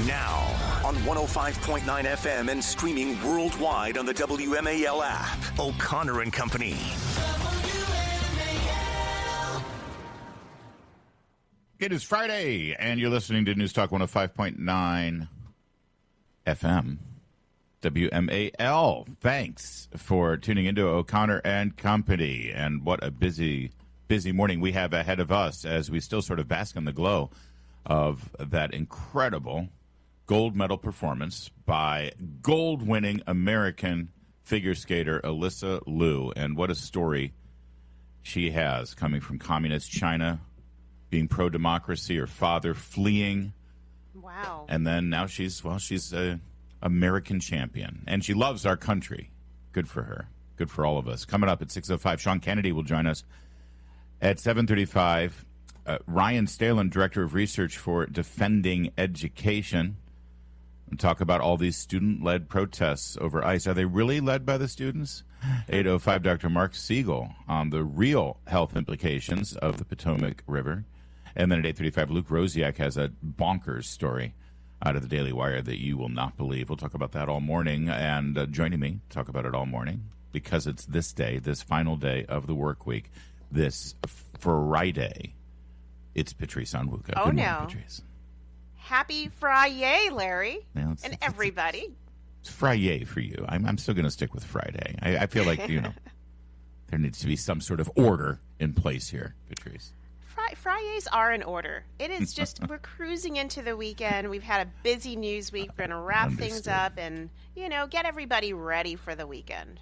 Now on 105.9 FM and streaming worldwide on the WMAL app. O'Connor and Company. It is Friday, and you're listening to News Talk 105.9 FM. WMAL. Thanks for tuning into O'Connor and Company. And what a busy morning we have ahead of us as we still sort of bask in the glow of that incredible gold medal performance by gold-winning American figure skater Alyssa Liu. And what a story she has, coming from communist China, being pro-democracy, her father fleeing. Wow. And then now she's a American champion. And she loves our country. Good for her. Good for all of us. Coming up at 6:05, Sean Kennedy will join us at 7:35. Ryan Stalin, Director of Research for Defending Education, and talk about all these student-led protests over ICE. Are they really led by the students? 8:05, Dr. Mark Siegel on the real health implications of the Potomac River. And then at 8:35, Luke Rosiak has a bonkers story out of the Daily Wire that you will not believe. We'll talk about that all morning. And joining me, talk about it all morning, because it's this day, this final day of the work week, this Friday. It's Patrice Onwuka. Oh, Good no. morning, Patrice. Happy Friday, Larry, Now, and everybody. It's Friday for you. I'm still going to stick with Friday. I feel like, there needs to be some sort of order in place here, Patrice. Fridays are in order. It is just, we're cruising into the weekend. We've had a busy news week. We're going to wrap things up and, get everybody ready for the weekend.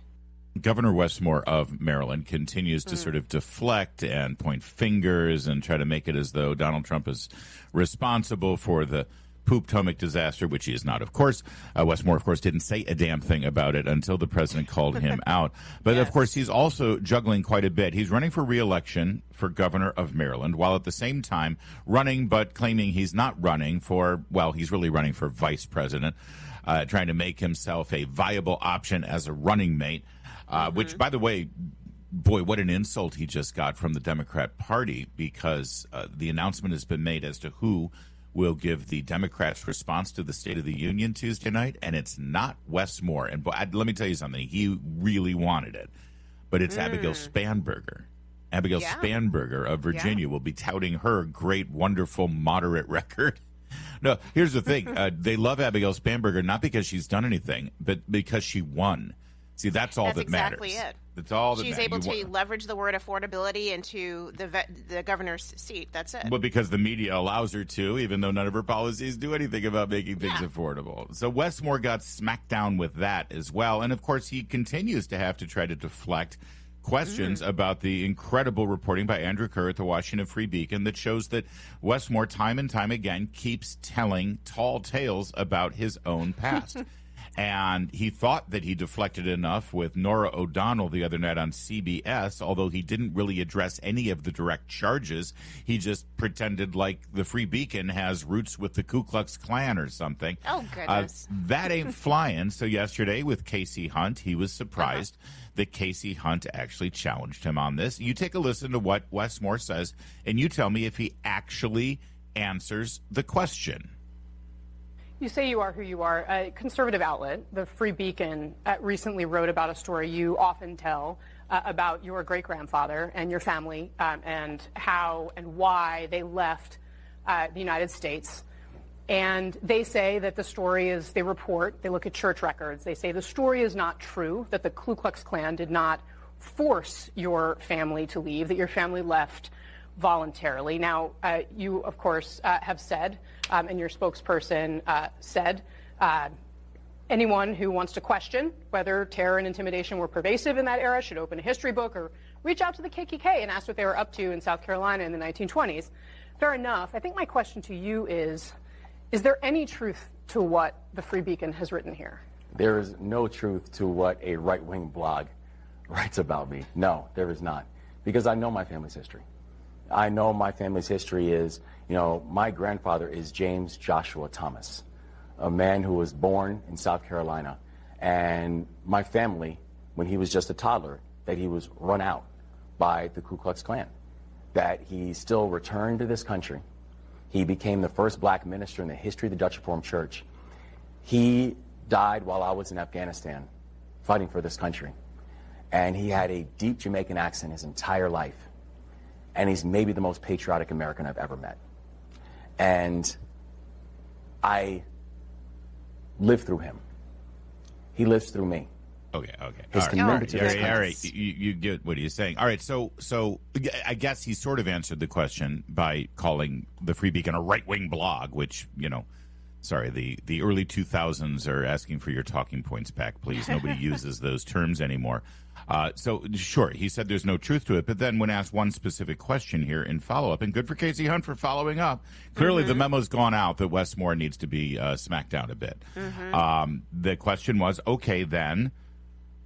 Governor Westmore of Maryland continues to sort of deflect and point fingers and try to make it as though Donald Trump is responsible for the Potomac disaster, which he is not, of course. Westmore, of course, didn't say a damn thing about it until the president called him out. But, Yes. Of course, he's also juggling quite a bit. He's running for re-election for governor of Maryland, while at the same time running but claiming he's not running for, he's really running for vice president, trying to make himself a viable option as a running mate, which, by the way, boy, what an insult he just got from the Democrat Party, because the announcement has been made as to who will give the Democrats' response to the State of the Union Tuesday night, and it's not Westmore. And let me tell you something, he really wanted it, but it's Abigail Spanberger. Abigail Spanberger of Virginia will be touting her great, wonderful, moderate record. No, here's the thing. They love Abigail Spanberger not because she's done anything, but because she won. See, that's all that matters. That's exactly it. That's all that She's able to leverage the word affordability into the governor's seat. That's it. Well, because the media allows her to, even though none of her policies do anything about making things affordable. So Westmore got smacked down with that as well. And, of course, he continues to have to try to deflect questions about the incredible reporting by Andrew Kerr at the Washington Free Beacon that shows that Westmore time and time again keeps telling tall tales about his own past. And he thought that he deflected enough with Norah O'Donnell the other night on CBS, although he didn't really address any of the direct charges. He just pretended like the Free Beacon has roots with the Ku Klux Klan or something. Oh, goodness. That ain't flying. So yesterday with Casey Hunt, he was surprised that Casey Hunt actually challenged him on this. You take a listen to what Westmore says, and you tell me if he actually answers the question. You say you are who you are. A conservative outlet, the Free Beacon, recently wrote about a story you often tell about your great-grandfather and your family and how and why they left the United States. And they say that the story is, they look at church records. They say the story is not true, that the Ku Klux Klan did not force your family to leave, that your family left voluntarily. Now, you, of course, have said, and your spokesperson said, anyone who wants to question whether terror and intimidation were pervasive in that era should open a history book or reach out to the KKK and ask what they were up to in South Carolina in the 1920s. Fair enough. I think my question to you is there any truth to what the Free Beacon has written here? There is no truth to what a right-wing blog writes about me. No, there is not. Because I know my family's history. I know my family's history is, my grandfather is James Joshua Thomas, a man who was born in South Carolina. And my family, when he was just a toddler, that he was run out by the Ku Klux Klan, that he still returned to this country, He became the first black minister in the history of the Dutch Reformed Church. He died while I was in Afghanistan fighting for this country. And he had a deep Jamaican accent his entire life. And he's maybe the most patriotic American I've ever met. And I live through him. He lives through me. Okay. His All commitment to this country. All right. You get what he's saying. All right. So I guess he sort of answered the question by calling the Free Beacon a right-wing blog, which, sorry, the early 2000s are asking for your talking points back, please. Nobody uses those terms anymore. So, sure, he said there's no truth to it, but then when asked one specific question here in follow-up, and good for Casey Hunt for following up, clearly the memo's gone out that Westmore needs to be smacked down a bit. The question was, okay, then,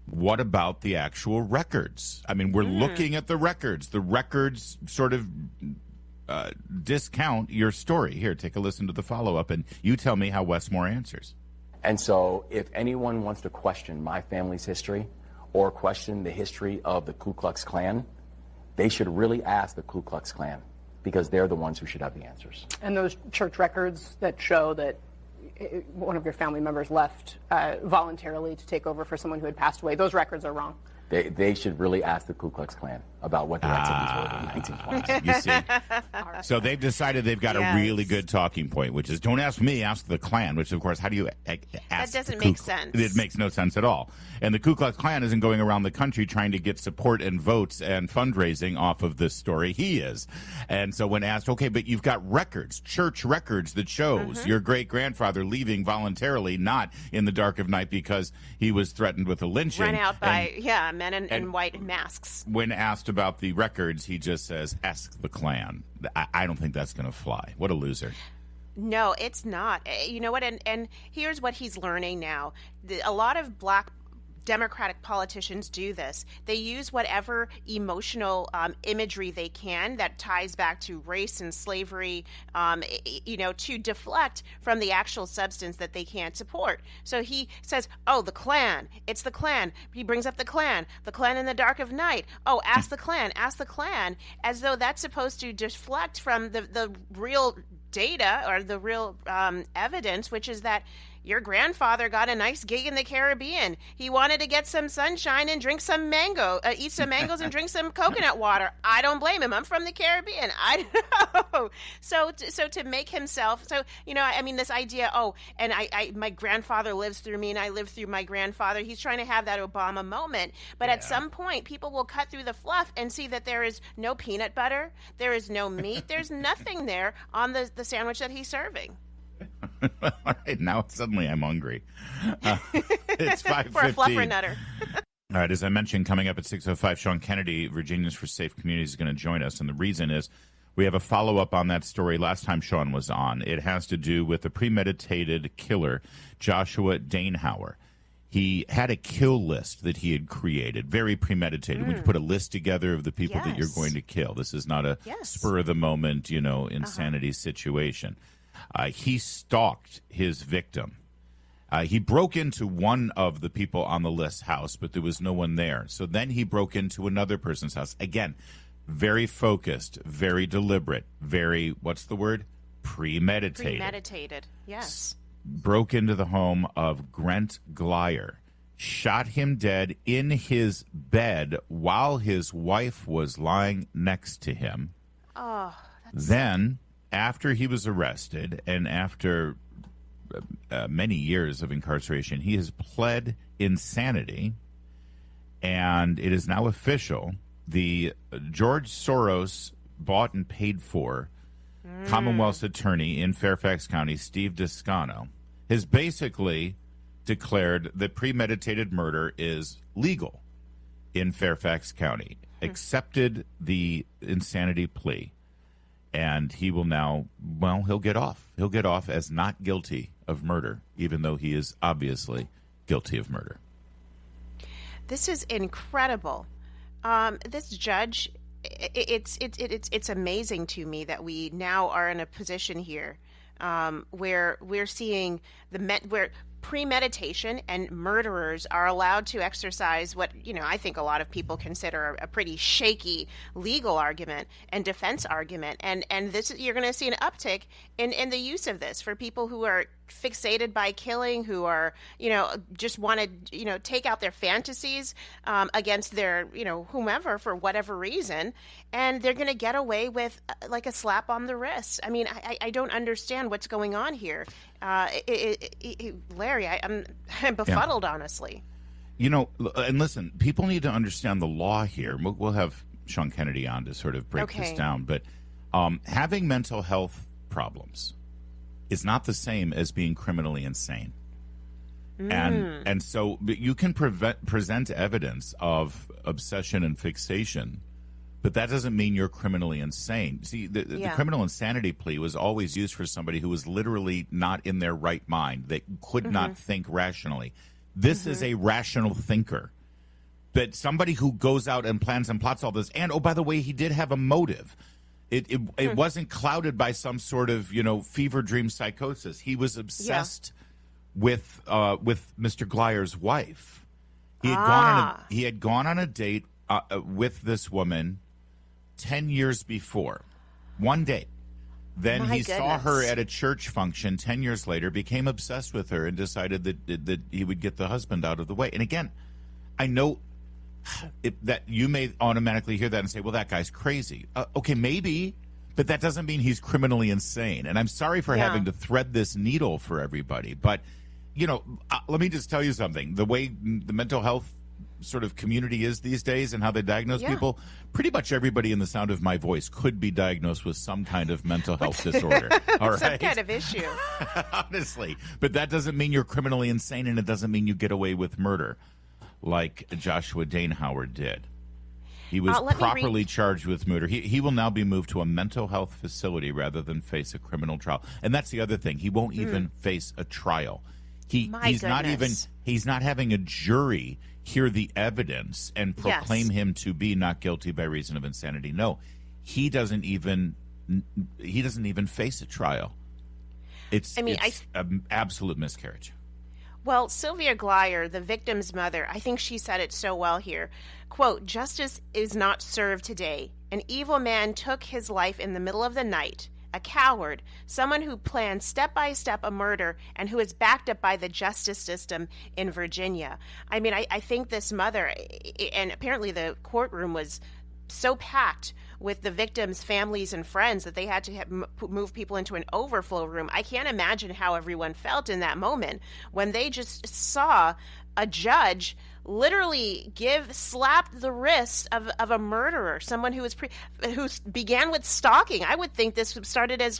what about the actual records? I mean, we're looking at the records. The records sort of discount your story. Here, take a listen to the follow-up, and you tell me how Westmore answers. And so if anyone wants to question my family's history or question the history of the Ku Klux Klan, they should really ask the Ku Klux Klan, because they're the ones who should have the answers. And those church records that show that one of your family members left voluntarily to take over for someone who had passed away, those records are wrong. They should really ask the Ku Klux Klan about what their activities were in the 1920s. You see. So they've decided they've got a really good talking point, which is don't ask me, ask the Klan, which, of course, how do you ask? That doesn't make sense. It makes no sense at all. And the Ku Klux Klan isn't going around the country trying to get support and votes and fundraising off of this story. He is. And so when asked, okay, but you've got records, church records that shows your great-grandfather leaving voluntarily, not in the dark of night because he was threatened with a lynching. Run out by, men in white masks. When asked about the records, he just says, ask the Klan. I don't think that's going to fly. What a loser. No, it's not. You know what? And here's what he's learning now. A lot of black Democratic politicians do this. They use whatever emotional imagery they can that ties back to race and slavery, to deflect from the actual substance that they can't support. So he says, oh, the Klan. It's the Klan. He brings up the Klan in the dark of night. Oh, ask the Klan, as though that's supposed to deflect from the real data or the real evidence, which is that your grandfather got a nice gig in the Caribbean. He wanted to get some sunshine and drink some eat some mangoes and drink some coconut water. I don't blame him. I'm from the Caribbean. I don't know. So to make himself, this idea, my grandfather lives through me and I live through my grandfather. He's trying to have that Obama moment. But at some point, people will cut through the fluff and see that there is no peanut butter. There is no meat. There's nothing there on the sandwich that he's serving. All right, now suddenly I'm hungry. It's 5:15. For a fluffernutter. All right, as I mentioned, coming up at 6:05, Sean Kennedy, Virginians for Safe Communities, is going to join us. And the reason is we have a follow-up on that story last time Sean was on. It has to do with the premeditated killer, Joshua Danehauer. He had a kill list that he had created, very premeditated. When you put a list together of the people that you're going to kill, this is not a spur-of-the-moment, insanity situation. He stalked his victim. He broke into one of the people on the list's house, but there was no one there. So then he broke into another person's house. Again, very focused, very deliberate, very, what's the word? Premeditated. Premeditated, yes. Broke into the home of Grant Glyer, shot him dead in his bed while his wife was lying next to him. Oh, then, after he was arrested and after many years of incarceration, he has pled insanity, and it is now official. The George Soros bought and paid for Commonwealth's attorney in Fairfax County, Steve Descano, has basically declared that premeditated murder is legal in Fairfax County, accepted the insanity plea. And he will now, he'll get off. He'll get off as not guilty of murder, even though he is obviously guilty of murder. This is incredible. This judge, it's amazing to me that we now are in a position here where we're seeing where premeditation, and murderers are allowed to exercise what, I think a lot of people consider a pretty shaky legal argument and defense argument. And this, you're going to see an uptick in the use of this for people who are fixated by killing, who are, just want to, take out their fantasies against their, whomever for whatever reason. And they're going to get away with like a slap on the wrist. I mean, I don't understand what's going on here. Larry, I'm befuddled, honestly. And listen, people need to understand the law here. We'll have Sean Kennedy on to sort of break this down. But having mental health problems is not the same as being criminally insane. And so you can present evidence of obsession and fixation, but that doesn't mean you're criminally insane. See, the criminal insanity plea was always used for somebody who was literally not in their right mind. They could not think rationally. This is a rational thinker. But somebody who goes out and plans and plots all this, and, oh, by the way, he did have a motive. It wasn't clouded by some sort of, fever dream psychosis. He was obsessed with Mr. Gleyer's wife. He had gone on a date with this woman 10 years before. One date. Then he saw her at a church function 10 years later, became obsessed with her, and decided that he would get the husband out of the way. And again, I know that you may automatically hear that and say, well, that guy's crazy. Okay, maybe, but that doesn't mean he's criminally insane. And I'm sorry for having to thread this needle for everybody. But, let me just tell you something. The way the mental health sort of community is these days and how they diagnose people, pretty much everybody in the sound of my voice could be diagnosed with some kind of mental health disorder. All right? Some kind of issue. Honestly. But that doesn't mean you're criminally insane, and it doesn't mean you get away with murder like Joshua Danehauer did. He was properly charged with murder. He will now be moved to a mental health facility rather than face a criminal trial. And that's the other thing. He won't even face a trial. He's not having a jury hear the evidence and proclaim him to be not guilty by reason of insanity. No, he doesn't even face a trial. It's an absolute miscarriage. Well, Sylvia Gleyer, the victim's mother, I think she said it so well here. Quote, "Justice is not served today. An evil man took his life in the middle of the night. A coward, someone who planned step by step a murder and who is backed up by the justice system in Virginia." I mean, I think this mother, and apparently the courtroom was so packed with the victims' families and friends that they had to move people into an overflow room. I can't imagine how everyone felt in that moment when they just saw a judge literally slapped the wrist of a murderer, someone who began with stalking. I would think this started as,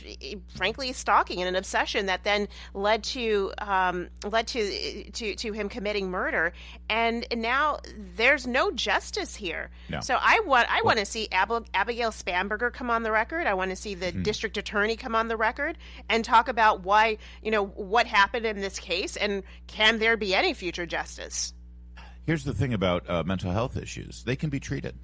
frankly, stalking and an obsession that then led to him committing murder. And now there's no justice here. No. So I want to see Abigail Spanberger come on the record. I want to see the district attorney come on the record and talk about why, what happened in this case, and can there be any future justice? Here's the thing about mental health issues. They can be treated.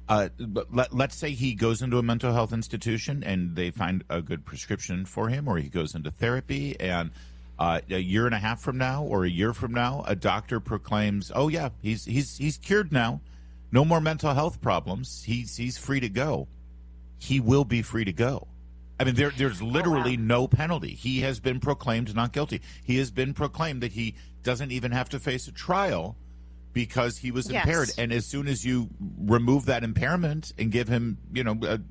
Let's say he goes into a mental health institution and they find a good prescription for him, or he goes into therapy, and a year and a half from now or a year from now, a doctor proclaims, oh, yeah, he's cured now. No more mental health problems. He's free to go. He will be free to go. I mean, there's literally no penalty. He has been proclaimed not guilty. He has been proclaimed that he doesn't even have to face a trial because he was impaired. And as soon as you remove that impairment and give him,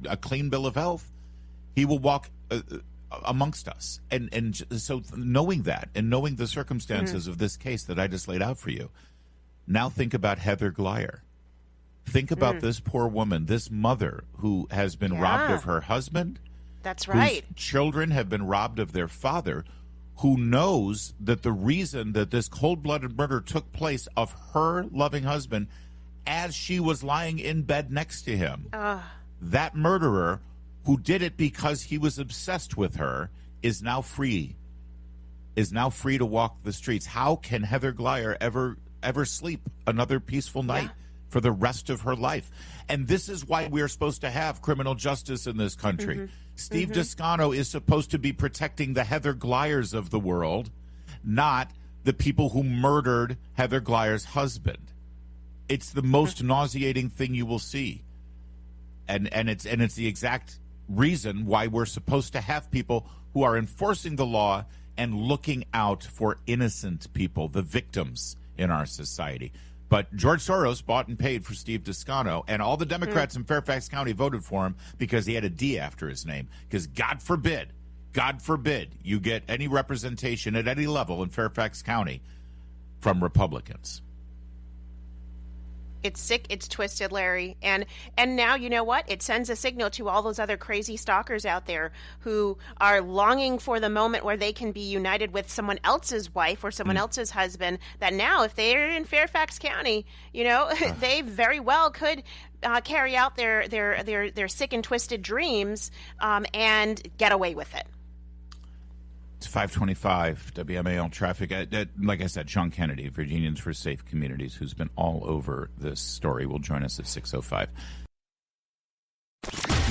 a clean bill of health, he will walk amongst us. And so knowing that and knowing the circumstances of this case that I just laid out for you, now think about Heather Gleyer. Think about this poor woman, this mother who has been robbed of her husband. That's right. Whose children have been robbed of their father, who knows that the reason that this cold-blooded murder took place of her loving husband as she was lying in bed next to him, that murderer who did it because he was obsessed with her is now free to walk the streets. How can Heather Gleyer ever sleep another peaceful night for the rest of her life? And this is why we're supposed to have criminal justice in this country. Steve Descano is supposed to be protecting the Heather Gleyers of the world, not the people who murdered Heather Gleyer's husband. It's the most nauseating thing you will see. And it's the exact reason why we're supposed to have people who are enforcing the law and looking out for innocent people, the victims in our society. But George Soros bought and paid for Steve Descano, and all the Democrats in Fairfax County voted for him because he had a D after his name. Because God forbid you get any representation at any level in Fairfax County from Republicans. It's sick. It's twisted, Larry. And now, you know what? It sends a signal to all those other crazy stalkers out there who are longing for the moment where they can be united with someone else's wife or someone else's husband, that now, if they're in Fairfax County, you know, they very well could carry out their sick and twisted dreams and get away with it. It's 525 WMAL traffic. Like I said, Sean Kennedy, Virginians for Safe Communities, who's been all over this story, will join us at 6:05.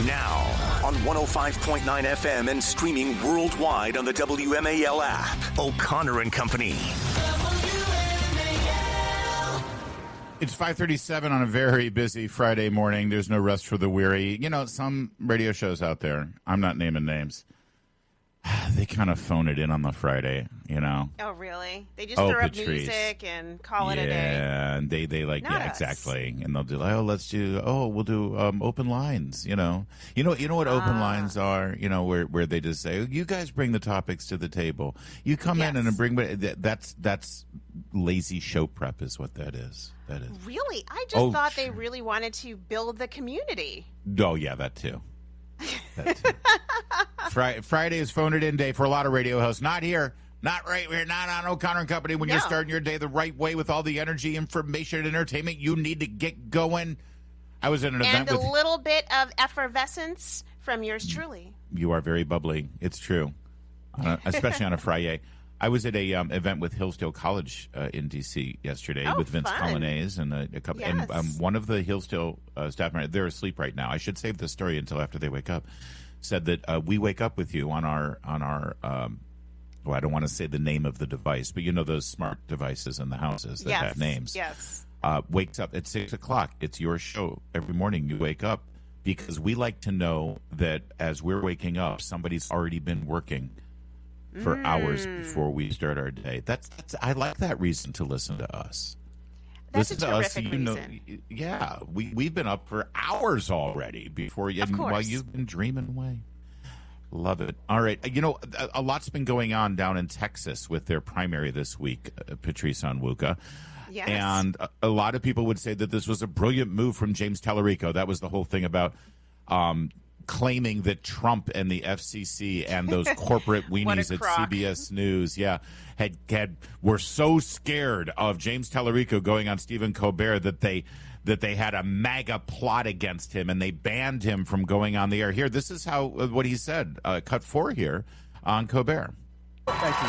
Now on 105.9 FM and streaming worldwide on the WMAL app. O'Connor and Company. It's 5:37 on a very busy Friday morning. There's no rest for the weary. You know, some radio shows out there, I'm not naming names, they kind of phone it in on the Friday, you know. Oh, really? They just throw up music and call it a day. Yeah, and they like, Not yeah, us. exactly. And they'll do like, we'll do open lines, you know. You know what open lines are, you know, where they just say, you guys bring the topics to the table. You come in and bring, that's lazy show prep is what that is. That is. Really? I just thought they really wanted to build the community. Oh, yeah, that too. Friday is phone it in day for a lot of radio hosts. Not here. Not right here. Not on O'Connor and Company. When you're starting your day the right way with all the energy, information, and entertainment you need to get going. I was at an event with... And a little bit of effervescence from yours truly. You are very bubbly. It's true. Especially on a Friday. I was at a event with Hillsdale College in D.C. yesterday with Vince Colonnese and a couple. Yes. And one of the Hillsdale staff members, they're asleep right now. I should save the story until after they wake up. Said that we wake up with you on our. Well, I don't want to say the name of the device, but you know those smart devices in the houses that have names. Yes. Wakes up at 6:00. It's your show every morning. You wake up because we like to know that as we're waking up, somebody's already been working for hours before we start our day. That's I like that reason to listen to us. That's listen a terrific to us, reason. Yeah, we've been up for hours already before you, while you've been dreaming away. Love it. All right, you know, a lot's been going on down in Texas with their primary this week, Patrice Onwuka. Yes. And a lot of people would say that this was a brilliant move from James Tallarico. That was the whole thing about claiming that Trump and the FCC and those corporate weenies at CBS News, were so scared of James Tallarico going on Stephen Colbert that they had a MAGA plot against him and they banned him from going on the air. Here, this is what he said. Cut 4 here on Colbert. Thank you.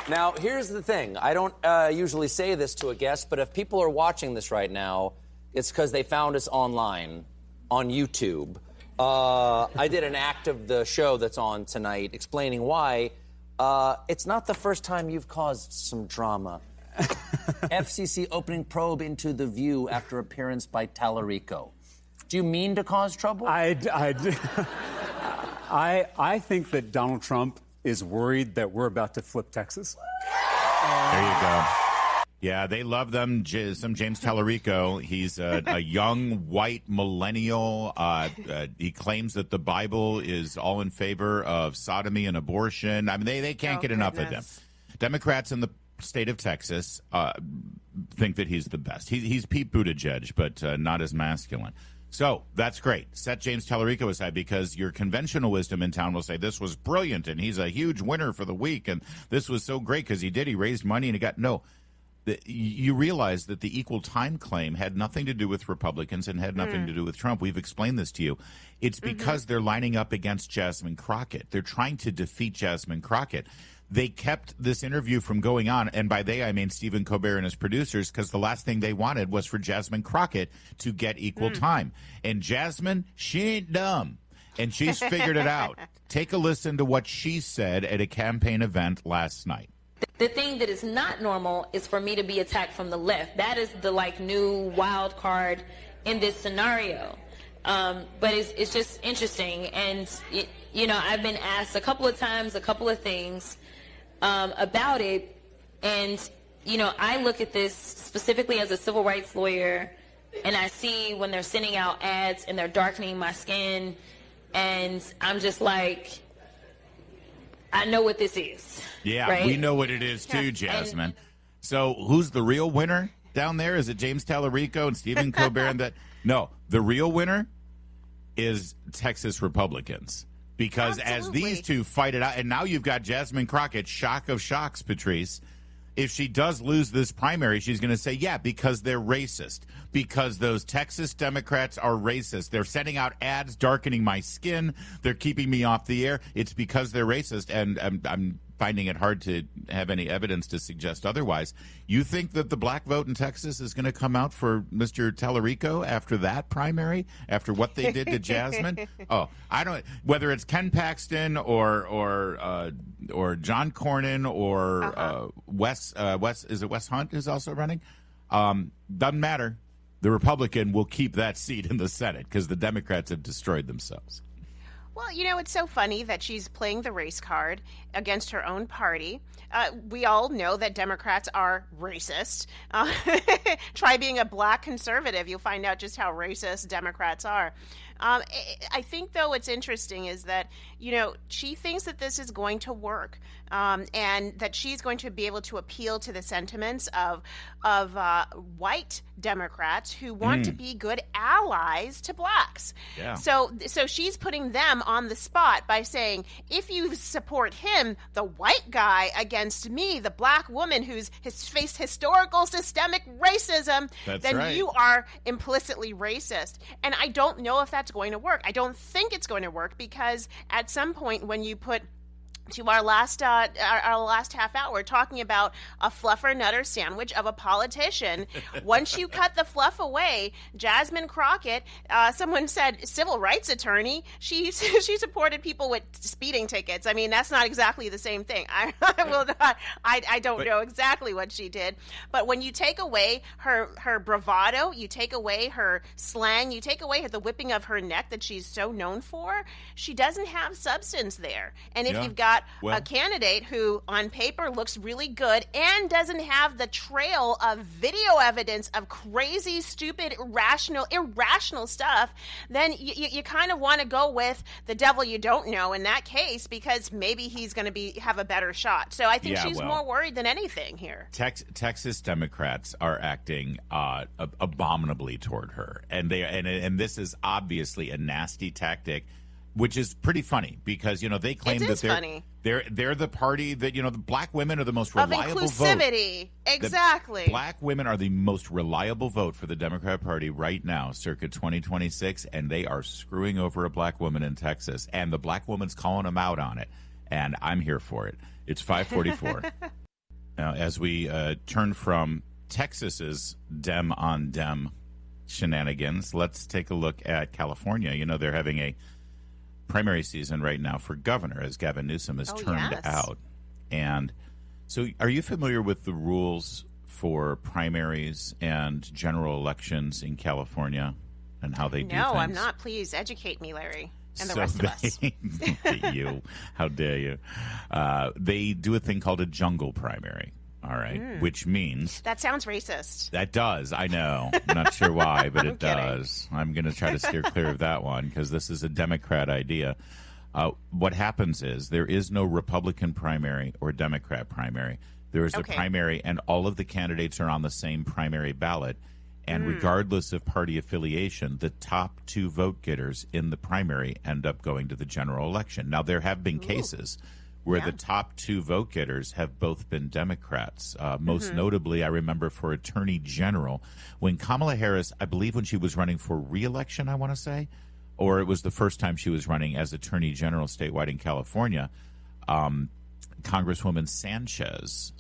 Now, here's the thing. I don't usually say this to a guest, but if people are watching this right now, it's because they found us online on YouTube. I did an act of the show that's on tonight explaining why. It's not the first time you've caused some drama. FCC opening probe into The View after appearance by Tallarico. Do you mean to cause trouble? I think that Donald Trump is worried that we're about to flip Texas. There you go. Yeah, they love them. Some James Tallarico. He's a young white millennial. He claims that the Bible is all in favor of sodomy and abortion. I mean, they can't get enough of him. Democrats in the state of Texas think that he's the best. He's Pete Buttigieg, but not as masculine. So that's great. Set James Tallarico aside because your conventional wisdom in town will say this was brilliant and he's a huge winner for the week and this was so great because he raised money and he got no. You realize that the equal time claim had nothing to do with Republicans and had nothing to do with Trump. We've explained this to you. It's because they're lining up against Jasmine Crockett. They're trying to defeat Jasmine Crockett. They kept this interview from going on, and by they I mean Stephen Colbert and his producers, because the last thing they wanted was for Jasmine Crockett to get equal time. And Jasmine, she ain't dumb, and she's figured it out. Take a listen to what she said at a campaign event last night. The thing that is not normal is for me to be attacked from the left. That is the new wild card in this scenario. But it's just interesting. And, I've been asked a couple of times, a couple of things about it. And, I look at this specifically as a civil rights lawyer, and I see when they're sending out ads and they're darkening my skin, and I'm just like, I know what this is. Yeah, right? We know what it is too, Jasmine. So who's the real winner down there? Is it James Tallarico and Stephen Colbert? No, the real winner is Texas Republicans. Because as these two fight it out, and now you've got Jasmine Crockett, shock of shocks, Patrice. If she does lose this primary, she's going to say, yeah, because they're racist, because those Texas Democrats are racist. They're sending out ads darkening my skin. They're keeping me off the air. It's because they're racist. And I'm finding it hard to have any evidence to suggest otherwise. You think that the black vote in Texas is going to come out for Mr. Tallarico after that primary, after what they did to Jasmine? Oh, I don't. Whether it's Ken Paxton or John Cornyn or Wes is it Wes Hunt is also running? Doesn't matter. The Republican will keep that seat in the Senate because the Democrats have destroyed themselves. Well, it's so funny that she's playing the race card against her own party. We all know that Democrats are racist. Try being a black conservative. You'll find out just how racist Democrats are. I think, though, what's interesting is that, she thinks that this is going to work and that she's going to be able to appeal to the sentiments of white Democrats who want to be good allies to blacks. Yeah. So she's putting them on the spot by saying, if you support him, the white guy, against me, the black woman who's faced historical systemic racism, then right. You are implicitly racist. And I don't know if that's going to work. I don't think it's going to work because at some point when you put to our last half hour talking about a fluffer nutter sandwich of a politician. Once you cut the fluff away, Jasmine Crockett, someone said civil rights attorney. She supported people with speeding tickets. I mean, that's not exactly the same thing. I will not. I don't know exactly what she did. But when you take away her bravado, you take away her slang, you take away the whipping of her neck that she's so known for, she doesn't have substance there. And if you've got a candidate who on paper looks really good and doesn't have the trail of video evidence of crazy, stupid, irrational stuff, then you kind of want to go with the devil you don't know in that case because maybe he's going to have a better shot. So I think she's more worried than anything here. Texas Democrats are acting abominably toward her, and this is obviously a nasty tactic. Which is pretty funny because they claim that they're the party that the black women are the most reliable of inclusivity. Vote. Exactly. Black women are the most reliable vote for the Democrat Party right now, circa 2026, and they are screwing over a black woman in Texas, and the black woman's calling them out on it, and I'm here for it. It's 5:44. Now, as we turn from Texas's Dem on Dem shenanigans, let's take a look at California. They're having a primary season right now for governor as Gavin Newsom is turned out. And so are you familiar with the rules for primaries and general elections in California and how they do things? No, I'm not. Please educate me, Larry, and the rest of us. You, how dare you? They do a thing called a jungle primary. All right, which means... That sounds racist. That does, I know. I'm not sure why, but it does. I'm going to try to steer clear of that one because this is a Democrat idea. What happens is there is no Republican primary or Democrat primary. There is a primary, and all of the candidates are on the same primary ballot. And regardless of party affiliation, the top two vote getters in the primary end up going to the general election. Now, there have been cases where the top two vote getters have both been Democrats. Most notably, I remember for Attorney General, when Kamala Harris, I believe when she was running for re-election, I want to say, or it was the first time she was running as Attorney General statewide in California, Congresswoman Sanchez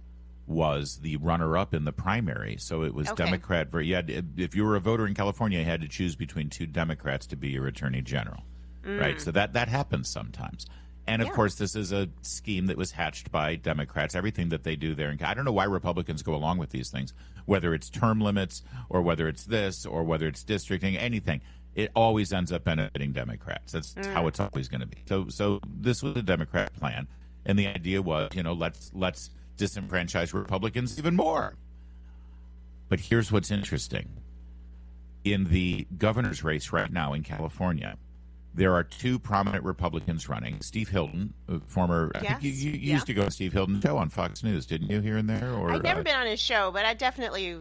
was the runner-up in the primary. So it was Democrat. If you were a voter in California, you had to choose between two Democrats to be your Attorney General. Right? So that happens sometimes. And of course, this is a scheme that was hatched by Democrats. Everything that they do there, and I don't know why Republicans go along with these things, whether it's term limits or whether it's this or whether it's districting, anything. It always ends up benefiting Democrats. That's how it's always going to be. So this was a Democrat plan, and the idea was, let's disenfranchise Republicans even more. But here's what's interesting. In the governor's race right now in California, there are two prominent Republicans running. Steve Hilton, former, I think you used to go to Steve Hilton's show on Fox News, didn't you, here and there? Or I've never been on his show, but I definitely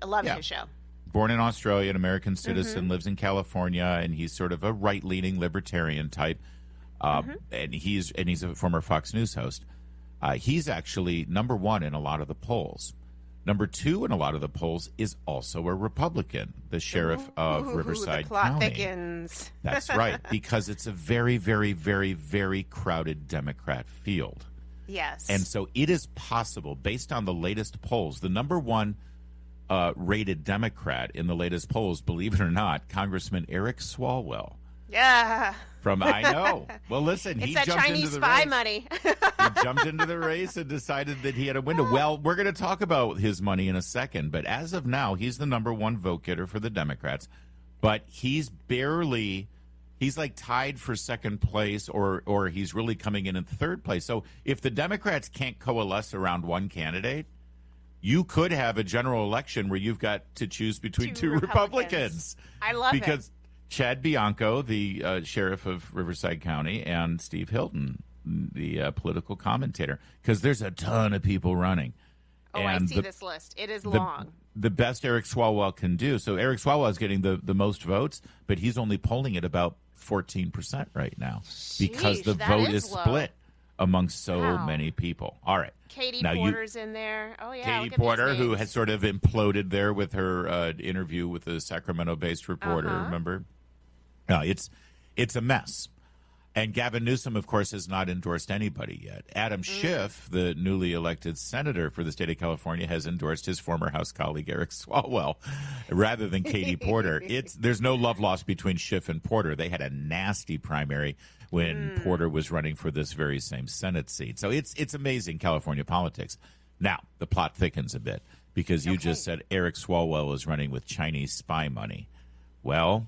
love his show. Born in Australia, an American citizen, lives in California, and he's sort of a right-leaning libertarian type. And he's a former Fox News host. He's actually number one in a lot of the polls. Number two in a lot of the polls is also a Republican, the sheriff of Riverside the plot County. Thickens. That's right, because it's a very, very, very, very crowded Democrat field. Yes. And so it is possible, based on the latest polls, the number one rated Democrat in the latest polls, believe it or not, Congressman Eric Swalwell. Yeah. I know. Well, listen, he jumped Chinese into the spy race. Money. He jumped into the race and decided that he had a window. Well, we're going to talk about his money in a second, but as of now, he's the number one vote getter for the Democrats. But he's like tied for second place, or he's really coming in third place. So if the Democrats can't coalesce around one candidate, you could have a general election where you've got to choose between two Republicans. I love it. Because Chad Bianco, the sheriff of Riverside County, and Steve Hilton, the political commentator, because there's a ton of people running. Oh, and I see this list. It is long. The best Eric Swalwell can do. So Eric Swalwell is getting the most votes, but he's only polling at about 14% right now because the vote is split amongst so many people. All right. Katie Porter's in there. Oh, yeah. Katie Porter, who has sort of imploded there with her interview with the Sacramento-based reporter, remember? No, it's a mess. And Gavin Newsom, of course, has not endorsed anybody yet. Adam Schiff, the newly elected senator for the state of California, has endorsed his former House colleague Eric Swalwell rather than Katie Porter. There's no love lost between Schiff and Porter. They had a nasty primary when Porter was running for this very same Senate seat. So it's amazing California politics. Now, the plot thickens a bit because you just said Eric Swalwell is running with Chinese spy money. Well,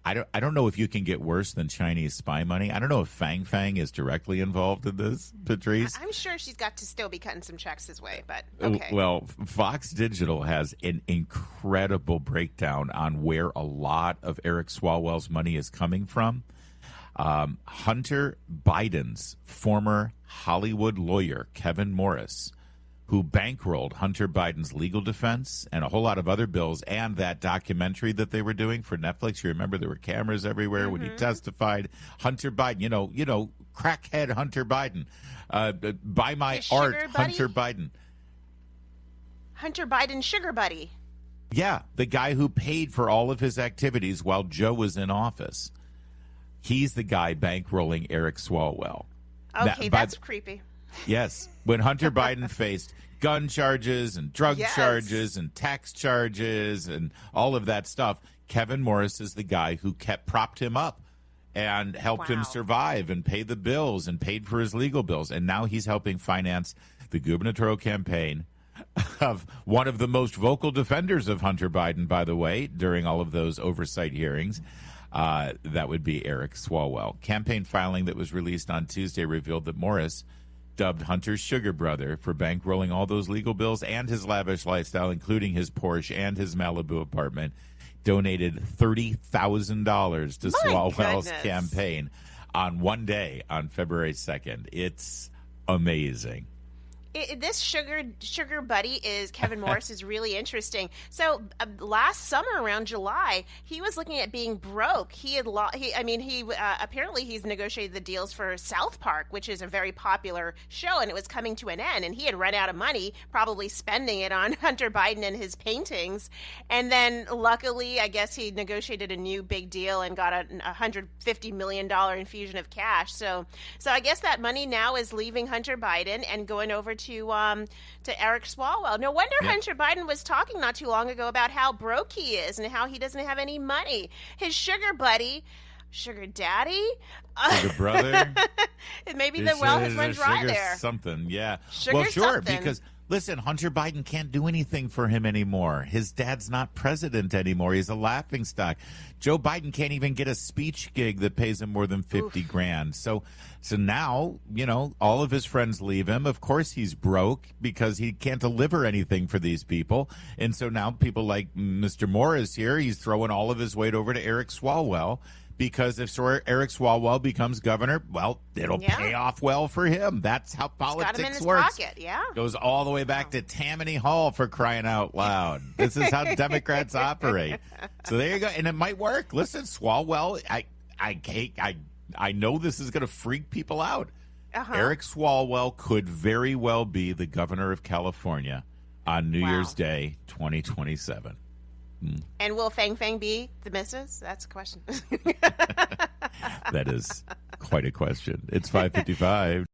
I don't know if you can get worse than Chinese spy money. I don't know if Fang Fang is directly involved in this, Patrice. I'm sure she's got to still be cutting some checks his way, but okay. Well, Fox Digital has an incredible breakdown on where a lot of Eric Swalwell's money is coming from. Hunter Biden's former Hollywood lawyer, Kevin Morris, who bankrolled Hunter Biden's legal defense and a whole lot of other bills and that documentary that they were doing for Netflix. You remember there were cameras everywhere when he testified. Hunter Biden, you know, crackhead Hunter Biden. Buy my art, Hunter Biden. Hunter Biden's sugar buddy. Yeah, the guy who paid for all of his activities while Joe was in office. He's the guy bankrolling Eric Swalwell. Okay, that's creepy. Yes. When Hunter Biden faced gun charges and drug charges and tax charges and all of that stuff, Kevin Morris is the guy who propped him up and helped him survive and pay the bills and paid for his legal bills. And now he's helping finance the gubernatorial campaign of one of the most vocal defenders of Hunter Biden, by the way, during all of those oversight hearings. That would be Eric Swalwell. Campaign filing that was released on Tuesday revealed that Morris, dubbed Hunter's sugar brother for bankrolling all those legal bills and his lavish lifestyle, including his Porsche and his Malibu apartment, donated $30,000 to Swalwell's campaign on one day on February 2nd. It's amazing. This sugar buddy is Kevin Morris is really interesting. So last summer around July, he was looking at being broke. Apparently he's negotiated the deals for South Park, which is a very popular show, and it was coming to an end. And he had run out of money, probably spending it on Hunter Biden and his paintings. And then luckily, I guess he negotiated a new big deal and got a $150 million infusion of cash. So I guess that money now is leaving Hunter Biden and going over to Eric Swalwell. No wonder Hunter Biden was talking not too long ago about how broke he is and how he doesn't have any money. His sugar buddy Sugar daddy? Sugar brother? Maybe the well has run dry sugar there. Something, yeah. Sugar well, sure, something. because listen, Hunter Biden can't do anything for him anymore. His dad's not president anymore. He's a laughingstock. Joe Biden can't even get a speech gig that pays him more than 50 grand. So now, all of his friends leave him. Of course he's broke because he can't deliver anything for these people. And so now people like Mr. Morris here, he's throwing all of his weight over to Eric Swalwell. Because if Eric Swalwell becomes governor, well, it'll pay off well for him. That's how politics got him in his works. Pocket, yeah. Goes all the way back to Tammany Hall, for crying out loud. This is how Democrats operate. So there you go, and it might work. Listen, Swalwell, I know this is going to freak people out. Eric Swalwell could very well be the governor of California on New Year's Day, 2027. And will Fang Fang be the missus? That's a question. That is quite a question. It's 5:55.